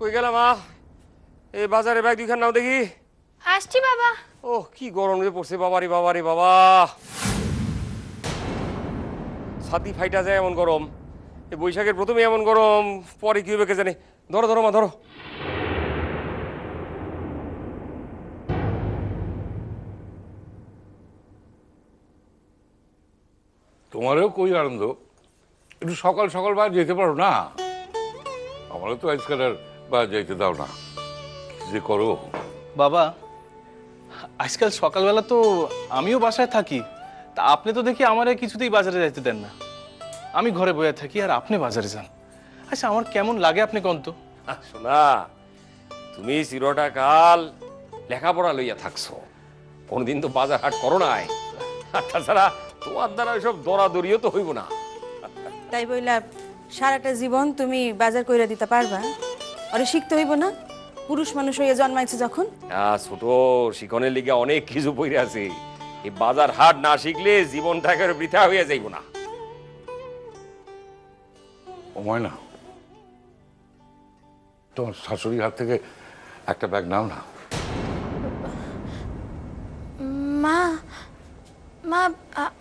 কই গেলাম মা? এই বাজারে ব্যাগ দুইখান নাও দেখি। আসছি বাবা। ও কি গরম রে পড়ছে বাবারে বাবারে বাবা, ছাতি ফাইটা যায় এমন গরম। এই বৈশাখের প্রথমে এমন গরম, পরে কি হবে কে জানে। ধরো ধরো মা ধরো। তোমারও কই আনন্দ, একটু সকাল সকাল বার যেতে পারো না? আমারও তো আজকাল আর বার যাইতে দাও না, কি যে করো। বাবা, আজকাল সকালবেলা তো আমিও বাসায় থাকি, তা আপনি তো দেখি আমারে কিছুতেই বাজারে যাইতে দেন না। আমি ঘরে বসে থাকি আর আপনি বাজারে যান। আচ্ছা, আমার কেমন লাগে আপনি কোন তো? শোনা, তুমি চিরটা কাল লেখাপড়া লইয়া থাকছো, কোনদিন তো বাজার হাট করো নাই। আর তাছাড়া তোমার দ্বারা ওইসব দরাদরিও তো হইব না। তাই বইলা সারাটা জীবন তুমি বাজার কইরা দিতে পারবা? আরে শিখতে হইব না? পুরুষ মানুষ হইয়া জন্মাইছে যখন। ছোট শিখনের লিগে অনেক কিছু পড়ে আছে, এই বাজার হাট না শিখলে জীবনটা একেবারে বৃথা হইয়া যাইব না। ও ময়না, তোমার শাশুড়ির হাত থেকে একটা ব্যাগ নাও না। মা, মা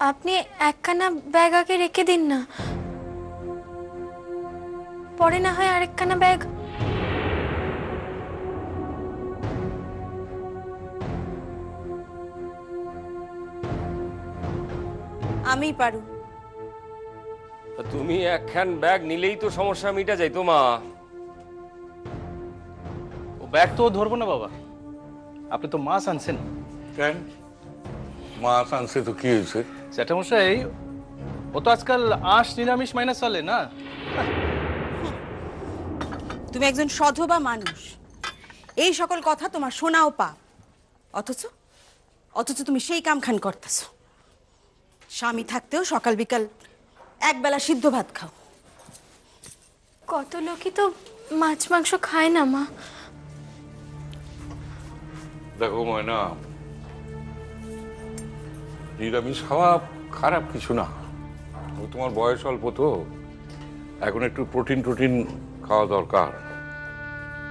আপনি একখানা ব্যাগ আগে রেখে দিন না, পরে না হয় আরেকখানা ব্যাগ। আমি পারু। তুমি একখান ব্যাগ নিলেই তো সমস্যা মিটা যাইতো মা। ও ব্যাগ তো ধরবো না বাবা, আপনি তো মাছ আনছেন। কেন মাছ আনছে তো কি হয়েছে? জ্যাঠামশাই, ও তো আজকাল আঁশ নিরামিষ মাইনা চলে না। তুমি একজন সধবা মানুষ, এই সকল কথা তোমার শোনাও পাপ। অথচ তুমি সেই কাম খান করতেছো। স্বামী থাকতেও সকাল বিকাল একবেলা সিদ্ধ ভাত খাও। কত লোকই তো মাছ মাংস খায় না মা। দেখো ময়না, নিরামিষ খাওয়া খারাপ কিছু না, তোমার বয়স অল্প তো, এখন একটু প্রোটিন খাওয়া দরকার।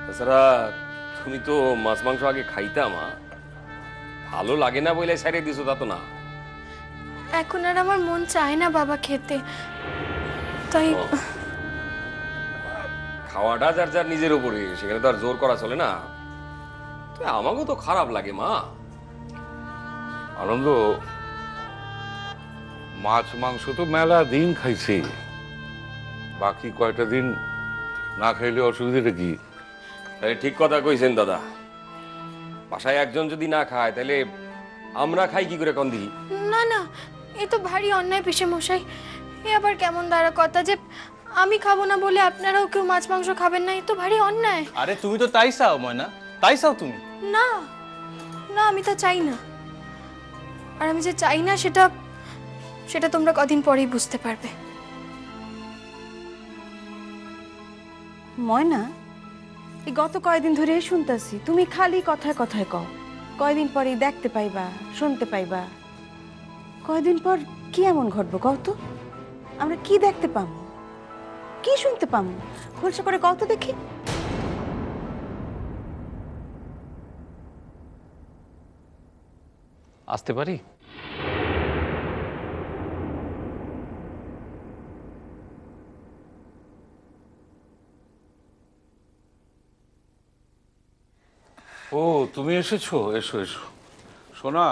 তাছাড়া তুমি তো মাছ মাংস আগে খাইতা মা, ভালো লাগে না বলে সারিয়ে দিছো তা তো না। এখন আর আমার মন চায় না বাবা খেতে, তাই খাওয়াটা যার যার নিজের উপরে, সেখানে তো আর জোর করা চলে না। তো আমাকেও তো খারাপ লাগে মা। আনন্দ, মাছ মাংস তো মেলা দিন খাইছি, বাকি কয়টা দিন না খাইলে অসুবিধাটা কি? ঠিক কথা কইছেন দাদা। বাসায় একজন যদি না খায় তাহলে আমরা খাই কি করে? কোন দিকে? না না, এ তো ভারী অন্যায় পিসে মশাই। এ আবার কেমন দাঁড়া কথা যে আমি খাবো না বলে আপনারাও কেউ মাছ মাংস খাবেন না, এ তো ভারী অন্যায়। আরে তুমি তো তাই চাও ময়না, তাই চাও তুমি। না না, আমি তো চাই না। আর আমি যে চাই না সেটা সেটা তোমরা কদিন পরেই বুঝতে পারবে। ময়না, এই গত কয়দিন ধরে শুনতাছি তুমি খালি কথায় কথায় কও, কয়দিন পরেই দেখতে পাইবা, শুনতে পাইবা। কয়দিন পর কি এমন ঘটবো কও তো? আমরা কি দেখতে পাম, কি শুনতে পাম? খোলসা করে কও তো দেখি। আসতে পারি? ও তুমি এসেছো, এসো এসো। সোনা,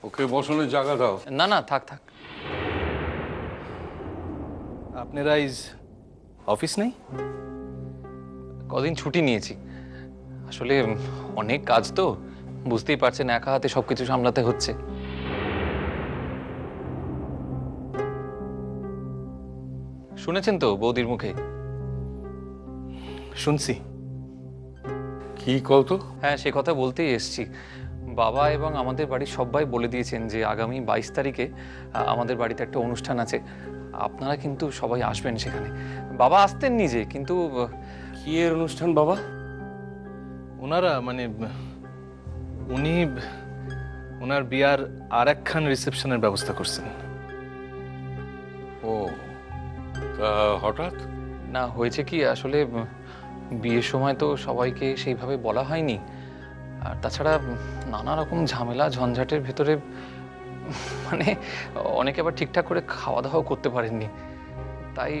ওকে বসনের জায়গা দাও। না না, থাক থাক। আপনারা আজ অফিস নেই? কদিন ছুটি নিয়েছি, আসলে অনেক কাজ তো, বুঝতেই পারছেন, একা হাতে সবকিছু সামলাতে হচ্ছে। শুনেছেন তো বৌদির মুখে? শুনছি। কি কও তো? হ্যাঁ, সে কথা বলতেই এসছি। বাবা এবং আমাদের বাড়ির সবাই বলে দিয়েছেন যে আগামী 22 তারিখে আমাদের বাড়িতে একটা অনুষ্ঠান আছে, আপনারা কিন্তু সবাই আসবেন সেখানে। বাবা আসতেন নিজে, কিন্তু কি এর অনুষ্ঠান বাবা? ওনারা মানে উনি ওনার বিয়ার আর একখান রিসেপশনের ব্যবস্থা করছেন। ও তা হঠাৎ? না, হয়েছে কি আসলে বিয়ের সময় তো সবাইকে সেইভাবে বলা হয়নি। আর তাছাড়া নানা রকম ঝামেলা ঝঞ্ঝাটের ভেতরে মানে অনেকে আবার ঠিকঠাক করে খাওয়া দাওয়াও করতে পারেননি। তাই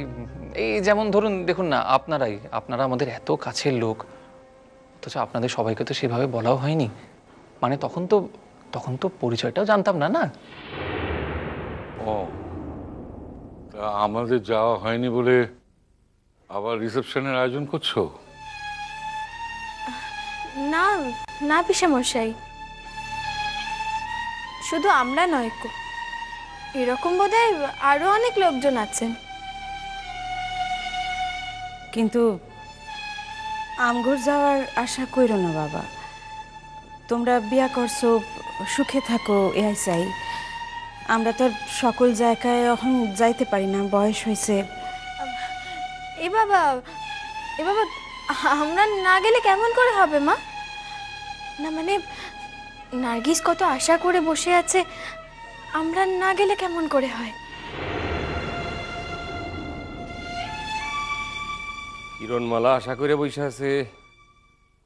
এই যেমন ধরুন দেখুন না, আপনারা আমাদের এত কাছের লোক, অথচ আপনাদের সবাইকে তো সেভাবে বলাও হয়নি। মানে তখন তো পরিচয়টাও জানতাম না। না ও, তা আমাদের যাওয়া হয়নি বলে আবার রিসেপশনের আয়োজন করছো? না না পিসে মশাই, শুধু আমরা নয় কো, এরকম বোধহয় আরো অনেক লোকজন আছেন। কিন্তু আমঘর যাওয়ার আশা কইরো না বাবা। তোমরা বিয়া করছো, সুখে থাকো, এটাই চাই। আমরা তো আর সকল জায়গায় এখন যাইতে পারি না, বয়স হয়েছে। এ বাবা আমরা না গেলে কেমন করে হবে মা? না মানে নার্গিস কত আশা করে বসে আছে, আমরা না গেলে কেমন করে হয়? কিরণমালা আশা করে বসে আছে,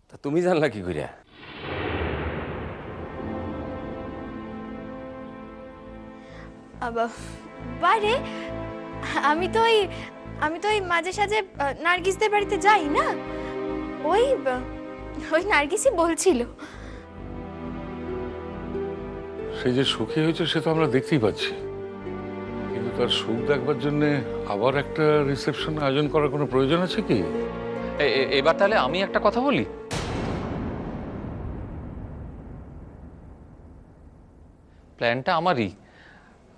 তা তুমি জানলা কি করিয়া? বারে আমি তো ওই মাঝে সাঝে নার্গিসদের বাড়িতে যাই না, ওই নার্গিসই বলছিল। সে যে সুখী হয়েছে সে তো আমরা দেখতেই পাচ্ছি, কিন্তু তার সুখ দেখবার জন্য আবার একটা রিসেপশন আয়োজন করার কোনো প্রয়োজন আছে কি? এবার তাহলে আমি একটা কথা বলি। প্ল্যানটা আমারই।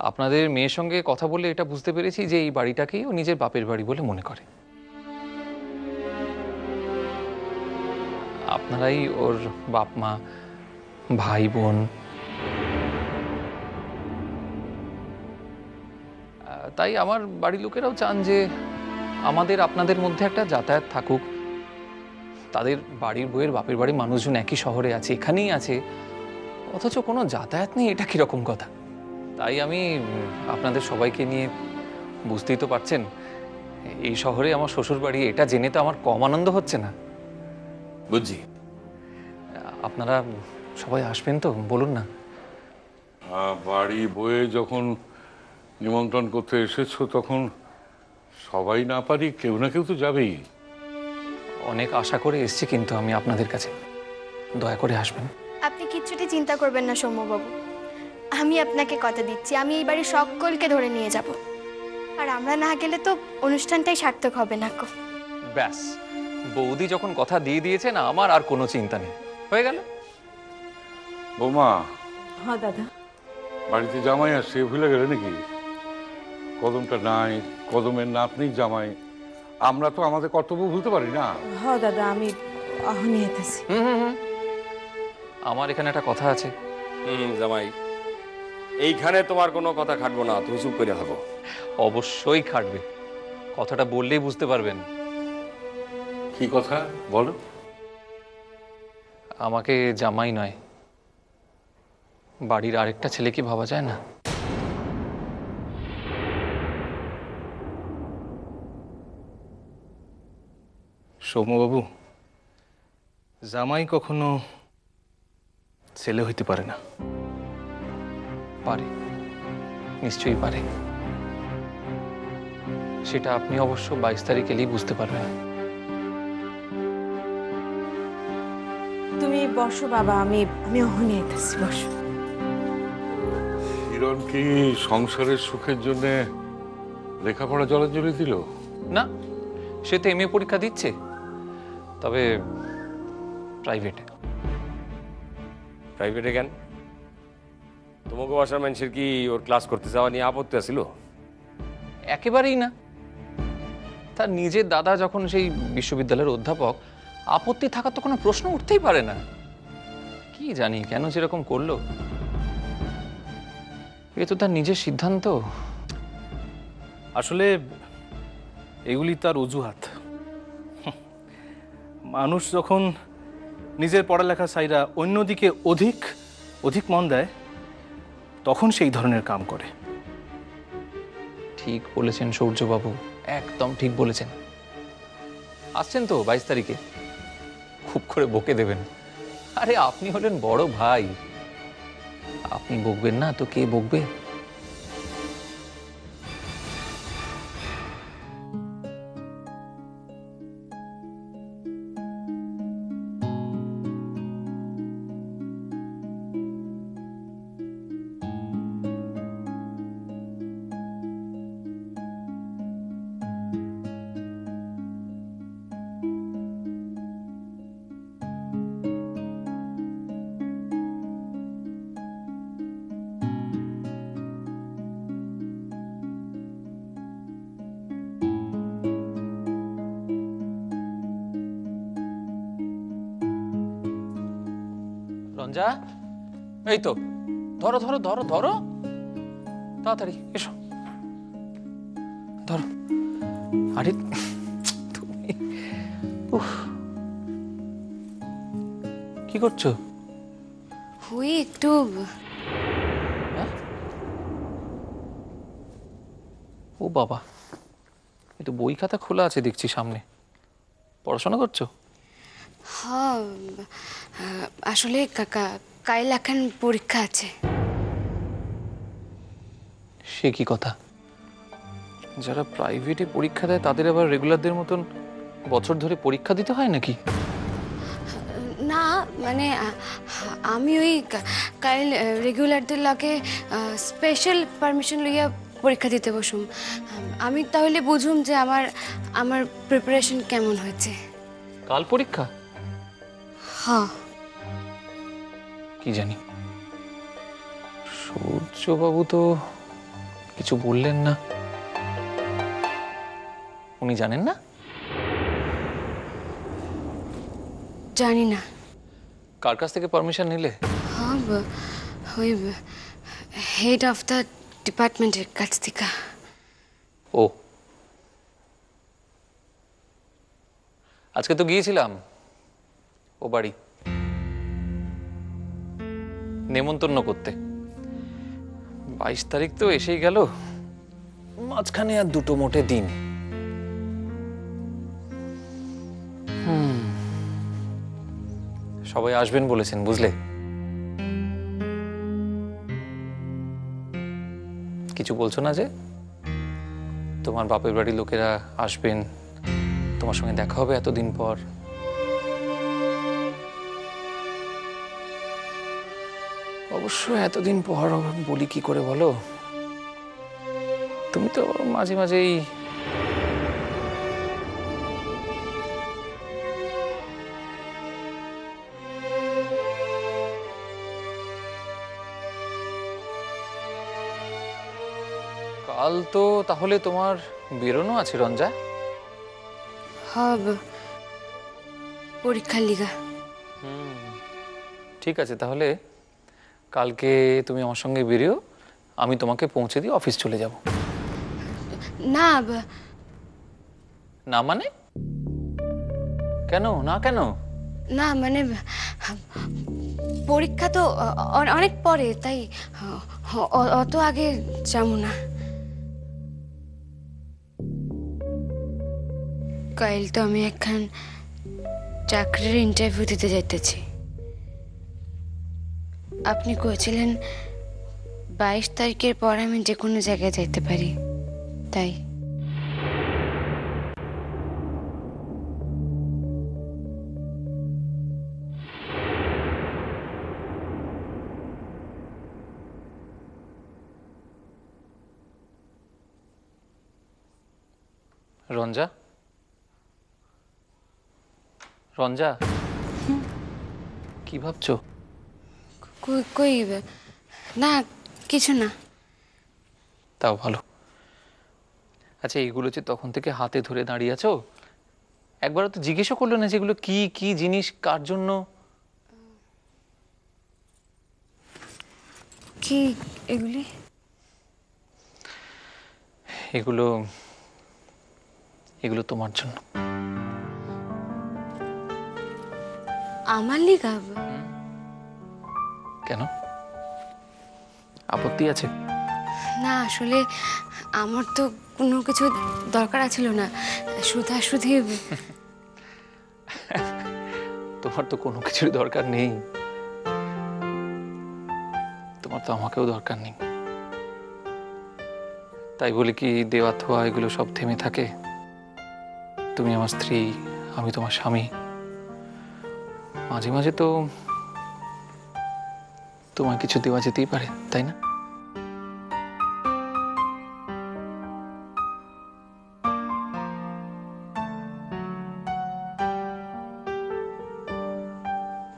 আপনাদের মেয়ের সঙ্গে কথা বলে এটা বুঝতে পেরেছি যে এই বাড়িটাকেই ও নিজের বাপের বাড়ি বলে মনে করে। আপনারাই ওর বাপ মা, ভাই বোন। তাই আমার বাড়ির লোকেরাও চান যে আমাদের আপনাদের মধ্যে একটা যাতায়াত থাকুক। তাদের বাড়ির বইয়ের বাপের বাড়ির মানুষজন একই শহরে আছে, এখানেই আছে, অথচ কোনো যাতায়াত নেই। এটা কিরকম কথা? তাই আমি আপনাদের সবাইকে নিয়ে, বুঝতেই তো পারছেন, এই শহরে আমার শ্বশুর বাড়ি, এটা জেনে তো আমার কম আনন্দ হচ্ছে না। বুঝছি। আপনারা সবাই আসবেন তো, বলুন না। বাড়ি বয়ে যখন নিমন্ত্রণ করতে এসেছো তখন সবাই না পারি কেউ না কেউ তো যাবেই। অনেক আশা করে এসছি কিন্তু আমি আপনাদের কাছে, দয়া করে আসবেন। আপনি কিচ্ছুটি চিন্তা করবেন না সৌম্যবাবু, আমি আপনাকে কথা দিচ্ছি, আমি এই বাড়ির সকলকে ধরে নিয়ে যাব। আর আমরা না গেলে তো অনুষ্ঠানটাই সার্থক হবে না। ব্যাস, বৌদি যখন কথা দিয়ে দিয়েছে না, আমার আর কোনো চিন্তা নেই, হয়ে গেল। বৌমা, হ্যাঁ দাদা। বাড়িতে জামাই আসছে, ভুলে গেলে নাকি? কদমটা নাই, কদমের নাতনি জামাই, আমরা তো আমাদের কর্তব্য ভুলতে পারি না। হ্যাঁ দাদা, আমি অহনি হেতেছি। আমার এখানে একটা কথা আছে। জামাই, এইখানে তোমার কোনো কথা খাটবো না, তুমি চুপ করে থাকো। অবশ্যই খাটবে, কথাটা বললেই বুঝতে পারবেন। কি কথা বলো? আমাকে জামাই নয়, বাড়ির আরেকটা ছেলে কি ভাবা যায় না? সৌম্যবাবু, জামাই কখনো ছেলে হইতে পারে না। পারে, নিশ্চয়ই পারে। সেটা আপনি অবশ্য 22 তারিখ এলেই বুঝতে পারবেন। তুমি বসো বাবা, আমি অহনি হেতেছি, বসো। কিরণ কি সংসারের সুখের জন্য লেখাপড়া জলাঞ্জলি দিল? না, সে তো এমএ পরীক্ষা দিচ্ছে, তবে প্রাইভেটে। প্রাইভেটে কেন? তোমাকে বাসার মানুষের কি ওর ক্লাস করতে যাওয়া নিয়ে আপত্তি আছিল? একেবারেই না। তার নিজের দাদা যখন সেই বিশ্ববিদ্যালয়ের অধ্যাপক, আপত্তি থাকার তো কোনো প্রশ্ন উঠতেই পারে না। কি জানি কেন যেরকম করলো, এ তো তার নিজের সিদ্ধান্ত। আসলে এগুলি তার অজুহাত। মানুষ যখন নিজের পড়ালেখা ছাইরা অন্যদিকে অধিক মন দেয়, তখন সেই ধরনের কাম করে। ঠিক বলেছেন সূর্যবাবু, একদম ঠিক বলেছেন। আসছেন তো 22 তারিখে, খুব করে বকে দেবেন। আরে আপনি হলেন বড় ভাই, আপনি বকবেন না তো কে বকবে? রঞ্জা, এই তো, ধরো ধরো ধরো ধরো, তাড়াতাড়ি এসো, ধরো। আরে তুমি কি করছো? ওই একটু ও বাবা, এই তো বই খাতা খোলা আছে দেখছি সামনে, পড়াশোনা করছো? হ্যাঁ, আসলে কাল এখন পরীক্ষা আছে। সে কি কথা? যারা প্রাইভেটে পরীক্ষা দেয় তাদের আবার রেগুলারদের মতন বছর ধরে পরীক্ষা দিতে হয় নাকি? না মানে আমি ওই কাল রেগুলারদের লাগে স্পেশাল পারমিশন লইয়া পরীক্ষা দিতে বসুম। আমি তাহলে বুঝুম যে আমার আমার প্রিপারেশন কেমন হয়েছে। কাল পরীক্ষা? হ্যাঁ। কি জানি, সূর্যবাবু তো কিছু বললেন না। উনি জানেন না? জানি না। কার কাছ থেকে পারমিশন নিলে? হ্যাঁ, ওই হেড অফ দ্য ডিপার্টমেন্টের কাছ থেকে। ও, আজকে তো গিয়েছিলাম ও বাড়ি নেমন্তন্ন করতে। 22 তারিখ তো এসেই গেল, মাঝখানে আর দুটো মোটে দিন। সবাই আসবেন বলেছেন, বুঝলে? কিছু বলছো না যে? তোমার বাপের বাড়ির লোকেরা আসবেন, তোমার সঙ্গে দেখা হবে এতদিন পর। অবশ্য এতদিন পর বলি কি করে বলো? তুমি তো মাঝে মাঝেই কাল তো তাহলে তোমার বেরোনো আছে রঞ্জা? হব পরীক্ষার লিগা। ঠিক আছে, তাহলে কালকে তুমি আমার সঙ্গে বেরিও, আমি তোমাকে পৌঁছে দিয়ে অফিস চলে যাব। না না মানে? কেন না কেন? না মানে পরীক্ষা তো অনেক পরে, তাই অত আগে যাবো না। কাল তো আমি একখান চাকরির ইন্টারভিউ দিতে যাইতেছি। আপনি কইছিলেন 22 তারিখের পর আমি যে কোনো জায়গায় যাইতে পারি, তাই। রঞ্জা, রঞ্জা, কি ভাবছো? কই না, কিছু না। তাও ভালো। আচ্ছা, এইগুলো যে তখন থেকে হাতে ধরে দাঁড়িয়ে আছো, একবারও তো জিজ্ঞেসও করলো না যেগুলো কি কি জিনিস, কার জন্য? কি এগুলি? এগুলো এগুলো তোমার জন্য। আমার লিগা? কেন, আপত্তি আছে? না, আসলে আমার তো কোনো কিছু দরকার ছিল না, শুধু তোমার তো কোনো কিছুর দরকার নেই, তোমার তো আমাকেও দরকার নেই। তাই বলে কি দেওয়া থোয়া এগুলো সব থেমে থাকে? তুমি আমার স্ত্রী, আমি তোমার স্বামী। মাঝে মাঝে তো তোমার কিছু দেওয়া যেতেই পারে, তাই না?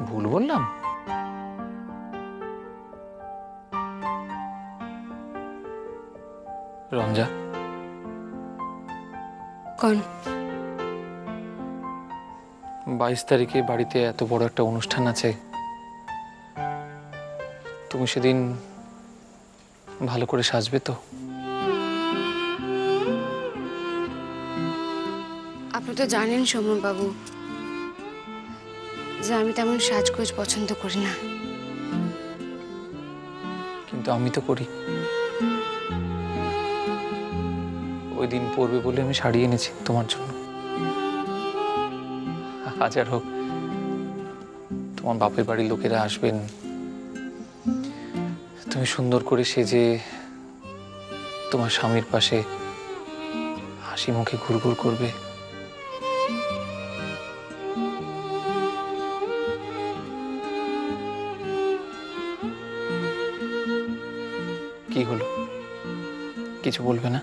ভুল বললাম? রঞ্জা, কোন 22 তারিখে বাড়িতে এত বড় একটা অনুষ্ঠান আছে, তুমি সেদিন ভালো করে সাজবে তো? আপনি তো জানেন সৌম্যবাবু যে আমি তেমন সাজগোজ পছন্দ করি না। কিন্তু আমি তো করি। ওই দিন পরবে বলে আমি শাড়ি এনেছি তোমার জন্য। হাজার হোক, তোমার বাপের বাড়ির লোকেরা আসবেন, তুমি সুন্দর করে সেজে তোমার স্বামীর পাশে হাসি মুখে ঘুরঘুর করবে। কি হলো, কিছু বলবে না?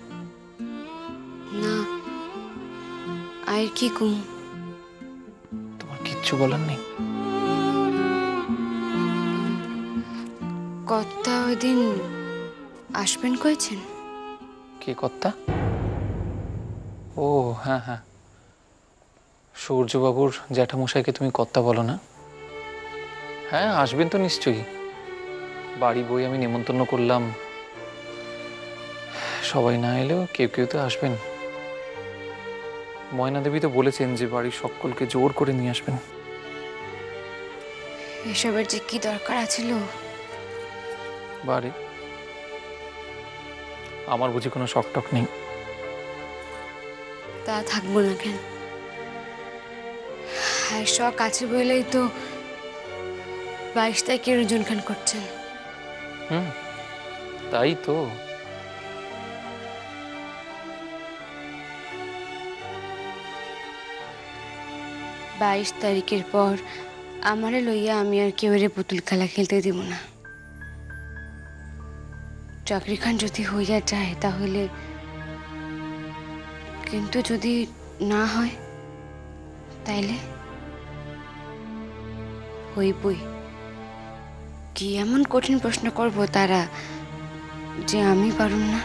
না, আর কি কম? তোমার কিচ্ছু বলার নেই? কর্তা ওই দিন আসবেন কয়েছেন? কে কর্তা? ও হ্যাঁ হ্যাঁ, সূর্যবাবুর জ্যাঠামশাইকে তুমি কর্তা বলো না? হ্যাঁ, আসবেন তো নিশ্চয়ই। বাড়ি বই আমি নেমন্তন্ন করলাম, সবাই না এলেও কেউ কেউ তো আসবেন। ময়না দেবী তো বলেছেন যে বাড়ির সকলকে জোর করে নিয়ে আসবেন। এসবের যে কি দরকার আছিল? বাড়ি আমার বুঝি কোনো শখ টক নেই? তা থাকবো না কেন? আর শখ আছে বলেই তো 22 তারিখে রঞ্জন খান করছেন। তাই তো। বাইশ তারিখের পর আমারে লইয়া আমি আর কেউ পুতুল খেলা খেলতে দিব না। চাকরি খান যদি হইয়া যায় তাহলে, কিন্তু যদি না হয় তাইলে হইবই। কি এমন কঠিন প্রশ্ন করব তারা যে আমি পারুম না?